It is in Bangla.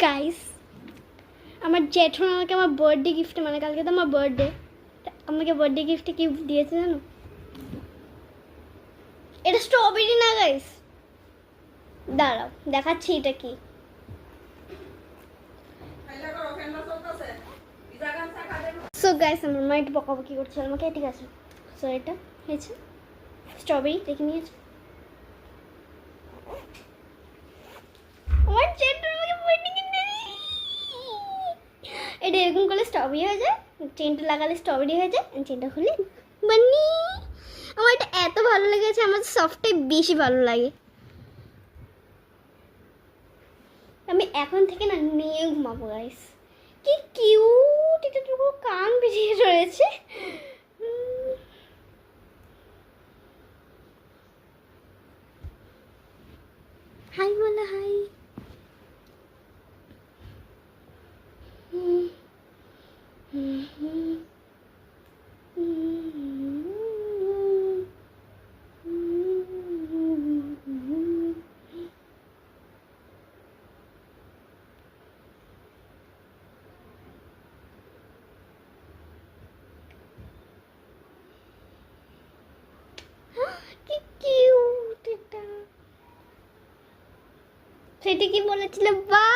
গাইস, আমার জেঠু আমাকে আমার বার্থডে গিফট, মানে কালকে তো আমার বার্থডে, আমাকে বার্থডে গিফটে কি দিয়েছে জানো? এটা স্ট্রবেরি না গাইস, দাঁড়াও দেখাচ্ছি এটা কি। সো গাইস, আমার মা একটু বকাবকি করছিল আমাকে, ঠিক আছে। সো এটা হয়েছে স্ট্রবেরি, দেখে নিয়েছে আমার জেঠু আমাকে বার্থডে গিফট। এটা এরকম করলে স্ট্রবেরি হয়ে যায়, চেনটা লাগালে স্ট্রবেরি হয়ে যায়, চেনটা খুলে বানি। আমার এটা এত ভালো লেগেছে, আমার সফটটাই বেশি ভালো লাগে। আমি এখন থেকে না নিয়ে ঘুমাবো গাইস। কি কিউট, এটা তো পুরো কান বেরিয়ে রয়েছে। হাই বলে হাই। কি কিউট এটা। সেটা কি বলেছিল বা